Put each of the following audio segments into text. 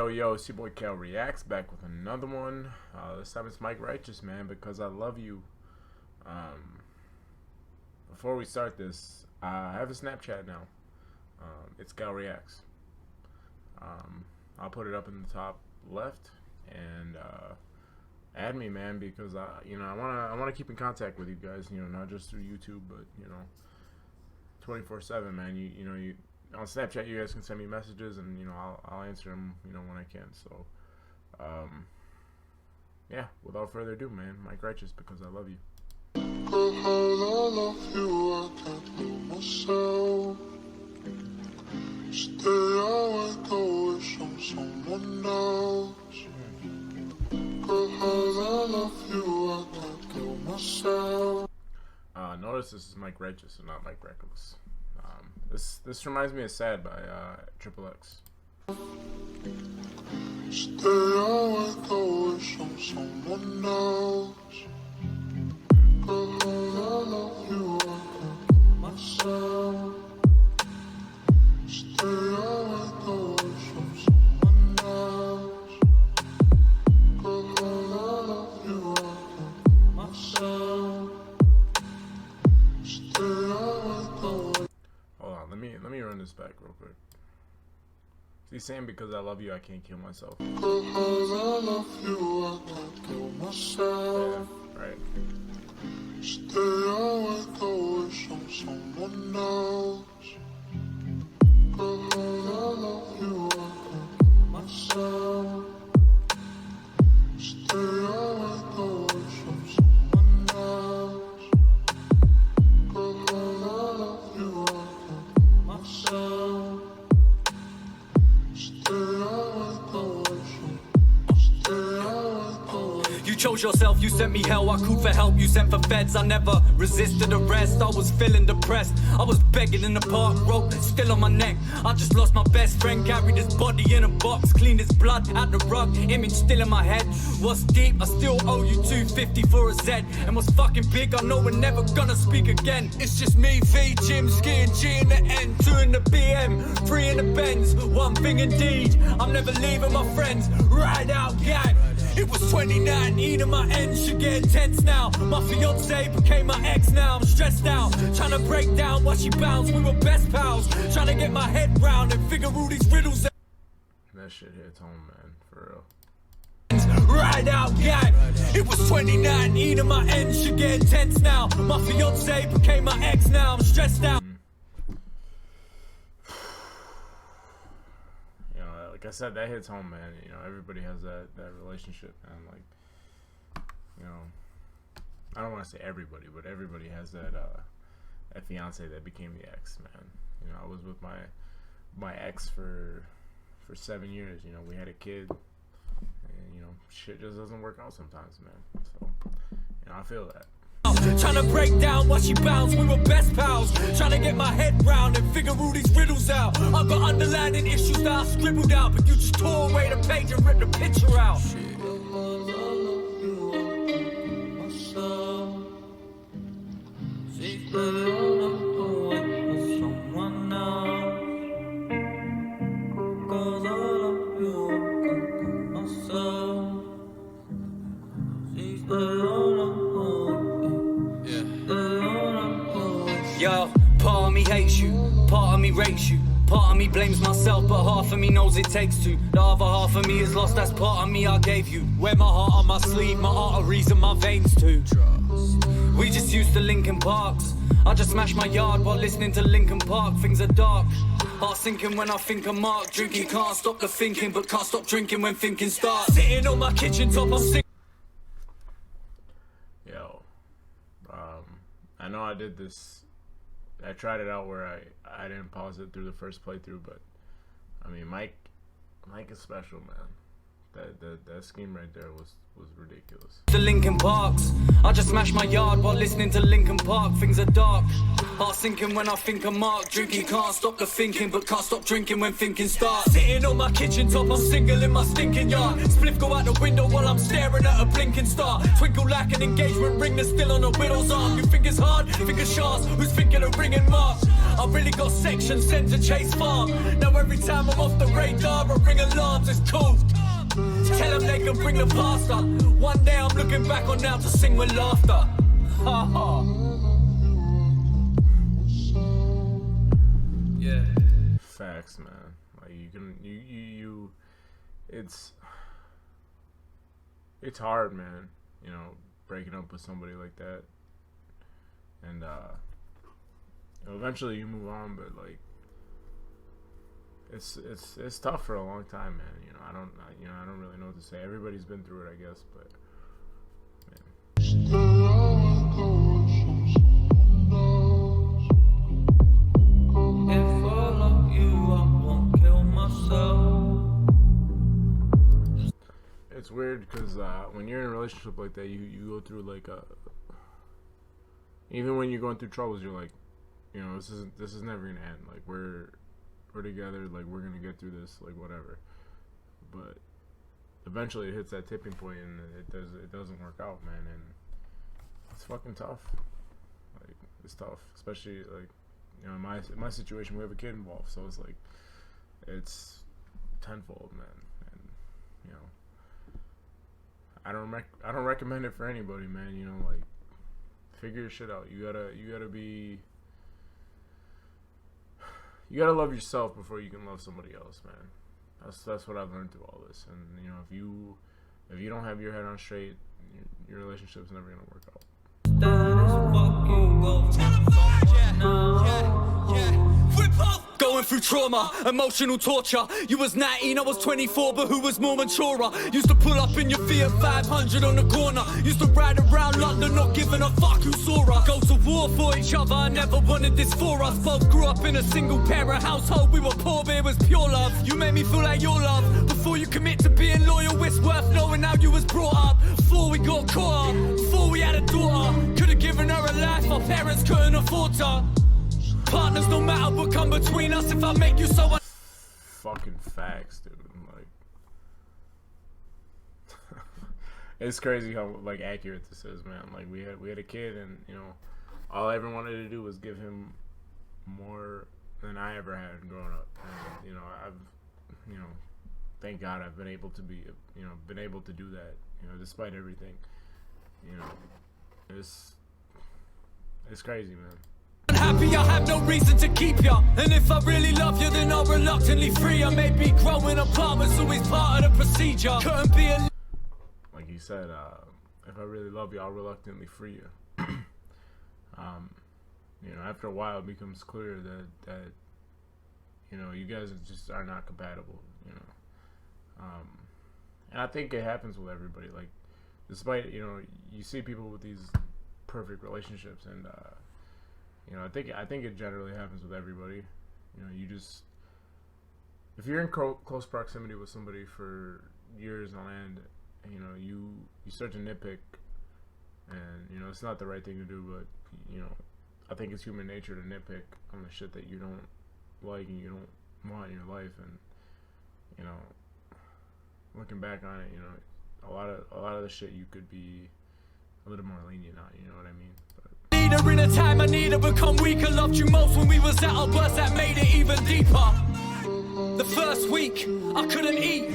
Yo, it's your boy Cal Reacts back with another one. This time it's Mike Righteous, man, because I love you. Before we start this, I have a Snapchat now. It's Cal Reacts. I'll put it up in the top left and add me, man, because I wanna keep in contact with you guys. Not just through YouTube, but 24/7, man. You on Snapchat, you guys can send me messages, and I'll answer them when I can. So yeah, without further ado, man, Mike Righteous, because I love you. Notice this is Mike Righteous and not Mike Reckless. This reminds me of Sad by Triple X. Stay awake away from someone else. Cause I love you, I can't kill myself. Stay awake away from someone else. Cause I love you, I can't kill myself. Stay awake away. Hold on, let me run this back real quick. He's saying because I love you, I can't kill myself. Because I love you, I can't kill myself. Yeah, right. Stay awake away from someone else. Because I love you, I can't kill myself. Stay awake away from someone else. Because I love you, I can't kill myself. You chose yourself, you sent me hell, I called for help, you sent for feds. I never resisted arrest, I was feeling depressed. I was begging in the park, rope still on my neck. I just lost my best friend, carried his body in a box, cleaned his blood out the rug, image still in my head. What's deep, I still owe you $250 for a Z. And what's fucking big, I know we're never gonna speak again. It's just me, V, Jim, Ski and G in the N, 2 in the BM, 3 in the Benz. One thing indeed, I'm never leaving my friends. Ride out, gang. It was 2019 and my end should get intense now. My fiance became my ex now. I'm stressed out, trying to break down why she bounced. We were best pals, trying to get my head round and figure all these riddles out. That shit hits home, man, for real. Ride out, gang. It was 2019 and my end should get intense now. My fiance became my ex now. I'm stressed out. Like I said, that hits home, man. Everybody has that relationship, man. Like, I don't want to say everybody, but everybody has that fiance that became the ex, man. I was with my ex for 7 years. We had a kid, and shit just doesn't work out sometimes, man. So, I feel that. Trying to break down why she bounced, we were best pals. Trying to get my head round and figure all these riddles out. I've got underlying issues that I scribbled out, but you just tore away the page and ripped the picture out. Yo, part of me hates you, part of me rates you, part of me blames myself, but half of me knows it takes two. The other half of me is lost, that's part of me I gave you. Wear my heart on my sleeve, my arteries and my veins too. We just used to Linkin Parks. I just smash my yard while listening to Linkin Park. Things are dark, heart sinking when I think of Mark. Drinking, can't stop the thinking, but can't stop drinking when thinking starts. Sitting on my kitchen top, I'm singing. Yo, I know I did this. I tried it out where I didn't pause it through the first playthrough, but I mean, Mike is special, man. That scheme right there was ridiculous. The Linkin Parks. I just smash my yard while listening to Linkin Park. Things are dark, Heart sinking when I think of Mark. Drinking, can't stop the thinking, but can't stop drinking when thinking starts. Sitting on my kitchen top, I'm single in my stinking yard. Spliff go out the window while I'm staring at a blinking star. Twinkle like an engagement ring that's still on a widow's arm. You think it's hard? Think of Shars, who's thinking of ringing Mark? I really got sections sent to Chase Farm. Now every time I'm off the radar, I ring alarms, it's cool. Tell them they can bring the pasta. One day I'm looking back on now to sing with laughter. Ha ha. Yeah. Facts, man. Like you it's hard, man, you know, breaking up with somebody like that. And you know, eventually you move on, but like it's tough for a long time, man. You know, I don't really know what to say. Everybody's been through it, I guess, but If I love you, I won't kill myself. it's weird because when you're in a relationship like that, you go through like even when you're going through troubles, you're like, you know, this is never gonna end. Like we're together, like we're gonna get through this, like whatever. But eventually it hits that tipping point and it doesn't work out, man, and it's fucking tough. Like it's tough, especially like, you know, in my situation we have a kid involved, so it's like it's tenfold, man. And you know, I don't recommend it for anybody, man. You know, like figure your shit out. You gotta love yourself before you can love somebody else, man. That's what I've learned through all this. And you know, if you don't have your head on straight, your relationship's never gonna work out. Going through trauma, emotional torture. You was 19, I was 24, but who was more mature? Used to pull up in your Fiat 500 on the corner. Used to ride around London, not giving a fuck who saw us. Go to war for each other, I never wanted this for us. Both grew up in a single parent household. We were poor, but it was pure love. You made me feel like your love. Before you commit to being loyal, it's worth knowing how you was brought up. Before we got caught up, before we had a daughter. Could've given her a life, our parents couldn't afford her. Partners, no matter what come between us, if I make you so fucking facts, dude. Like it's crazy how like accurate this is, man. Like we had a kid, and you know, all I ever wanted to do was give him more than I ever had growing up. And you know, thank God I've been able to do that, you know, despite everything. You know, it's crazy, man. Happy I have no reason to keep ya. And if I really love you, then I'll reluctantly free ya. Maybe growing apart was always part of the procedure. Couldn't be a... Like you said, if I really love you, I'll reluctantly free you. You know, after a while it becomes clear that you know, you guys just are not compatible, you know. And I think it happens with everybody. Like, despite, you know, you see people with these perfect relationships, and you know, I think it generally happens with everybody. You know, if you're in close proximity with somebody for years on end, you know, you start to nitpick, and you know, it's not the right thing to do, but you know, I think it's human nature to nitpick on the shit that you don't like and you don't want in your life. And you know, looking back on it, you know, a lot of the shit you could be a little more lenient on, you know what I mean? Her in a time I need to become weaker. Loved you most when we was at our worst, that made it even deeper. The first week I couldn't eat,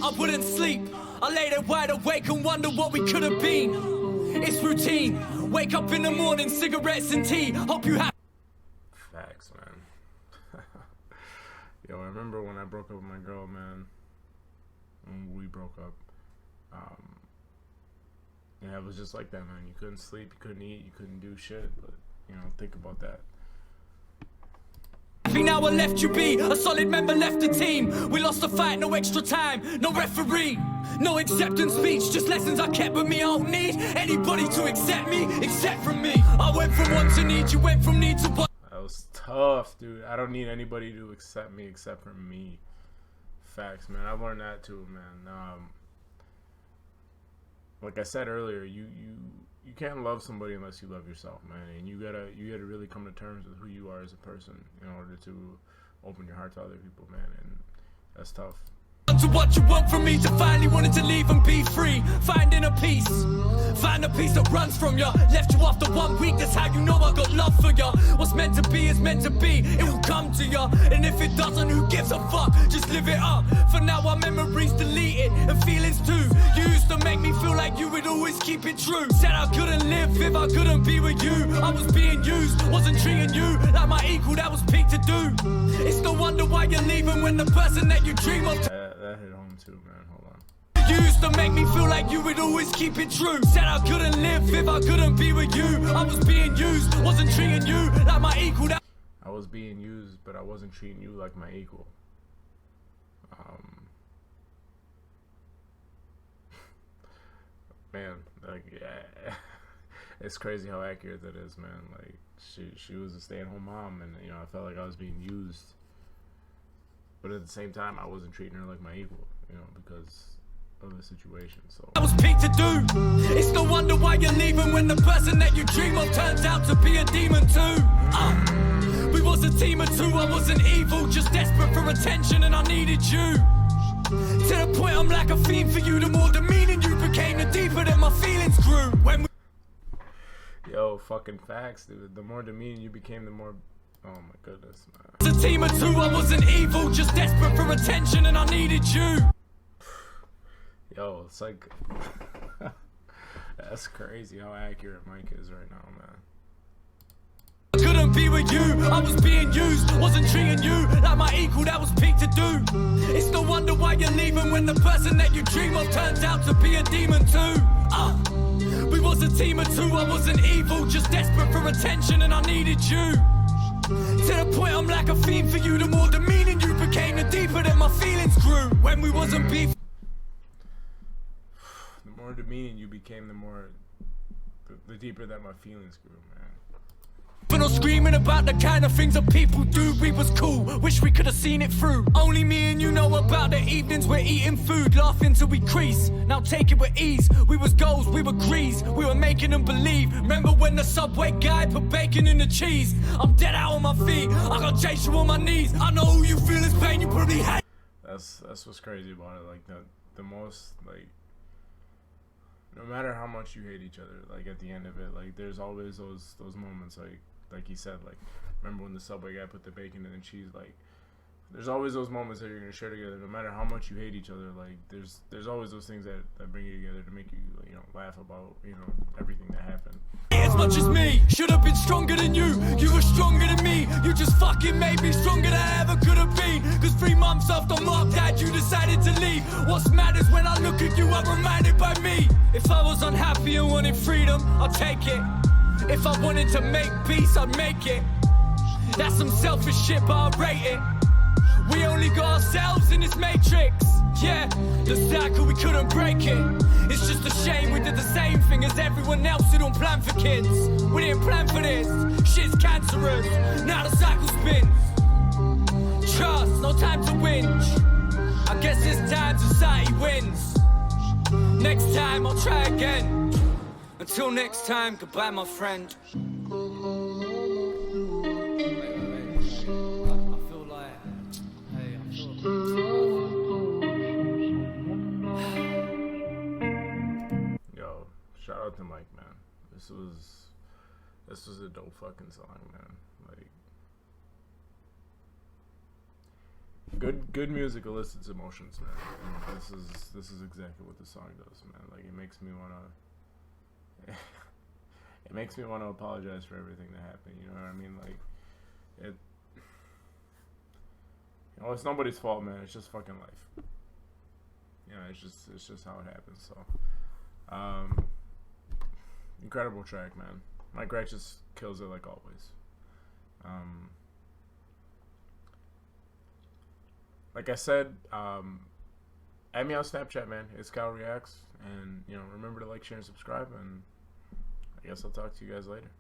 I wouldn't sleep. I lay there wide awake and wonder what we could have been. It's routine, wake up in the morning, cigarettes and tea. Hope you have facts, man. Yo, I remember when I broke up with my girl, man. When we broke up, yeah, it was just like that, man. You couldn't sleep, you couldn't eat, you couldn't do shit. But, you know, think about that. Now I left you be, a solid member left the team. We lost the fight, no extra time, no referee. No acceptance speech, just lessons I kept with me. I don't need anybody to accept me, except from me. I went from want to need, you went from need to want. That was tough, dude. I don't need anybody to accept me except for me. Facts, man. I've learned that too, man. Like I said earlier, you can't love somebody unless you love yourself, man. And you gotta really come to terms with who you are as a person in order to open your heart to other people, man. And that's tough. To what you want from me, to finally wanting to leave and be free, finding a peace, find a peace that runs from you, left you after 1 week, that's how you know I got love for you. What's meant to be is meant to be, it will come to you, and if it doesn't, who gives a fuck, just live it up. For now our memories deleted, and feelings too, you used to make me feel like you would always keep it true. Said I couldn't live if I couldn't be with you, I was being used, wasn't treating you like my equal, that was peak to do. It's no wonder why you're leaving when the person that you dream of that hit home too, man. Hold on. You used to make me feel like you would always keep it true. Said I couldn't live if I couldn't be with you. I was being used, wasn't treating you like my equal. I was being used, but I wasn't treating you like my equal. Man, like, yeah, it's crazy how accurate that is, man. Like, she was a stay-at-home mom, and you know, I felt like I was being used. But at the same time, I wasn't treating her like my equal, you know, because of the situation. So I was peak to do. It's no wonder why you're leaving when the person that you dream of turns out to be a demon too. We was a team of two. I wasn't evil, just desperate for attention, and I needed you. To the point I'm like a fiend for you. The more demeaning you became, the deeper that my feelings grew. When yo, fucking facts, dude. The more demeaning you became, the more. Oh my goodness, man. It's a team of two, I wasn't evil, just desperate for attention, and I needed you. Yo, it's like that's crazy how accurate Mike is right now, man. I couldn't be with you, I was being used, wasn't treating you like my equal, that was peak to do. It's no wonder why you're leaving when the person that you dream of turns out to be a demon too. We was a team of two, I wasn't evil, just desperate for attention, and I needed you. To the point I'm like a fiend for you. The more demeaning you became, the deeper that my feelings grew. When we wasn't beef. The more demeaning you became, the deeper that my feelings grew, man. But not screaming about the kind of things that people do. We was cool, wish we could have seen it through. Only me and you know about the evenings we're eating food, laughing till we crease. Now take it with ease. We was goals, we were grease, we were making them believe. Remember when the Subway guy put bacon in the cheese? I'm dead out on my feet, I got chase you on my knees. I know who you feel is pain, you probably hate. That's what's crazy about it. Like the most, like, no matter how much you hate each other, like at the end of it, like there's always those moments, like he said, like, remember when the Subway guy put the bacon in the cheese? Like, there's always those moments that you're gonna share together, no matter how much you hate each other. Like, there's always those things that bring you together to make you, you know, laugh about, you know, everything that happened. As much as me, should have been stronger than you. You were stronger than me. You just fucking made me stronger than I ever could have been. Cause 3 months after Mark died, you decided to leave. What's mad is when I look at you, I'm reminded by me. If I was unhappy and wanted freedom, I'll take it. If I wanted to make peace, I'd make it. That's some selfish shit, but I rate it. We only got ourselves in this matrix. Yeah, the cycle, we couldn't break it. It's just a shame we did the same thing as everyone else who don't plan for kids. We didn't plan for this, shit's cancerous. Now the cycle spins. Trust, no time to whinge. I guess this time society wins. Next time I'll try again. Until next time, goodbye my friend. Yo, shout out to Mike, man. This was a dope fucking song, man. Like, good music elicits emotions, man. And this is exactly what the song does, man. Like, it makes me wanna apologize for everything that happened. You know what I mean? Like, it. You know, it's nobody's fault, man. It's just fucking life. You know, it's just how it happens. So, incredible track, man. Mike Wright just kills it like always. Like I said, add me on Snapchat, man. It's Kyle Reacts, and you know, remember to like, share, and subscribe. And I guess I'll talk to you guys later.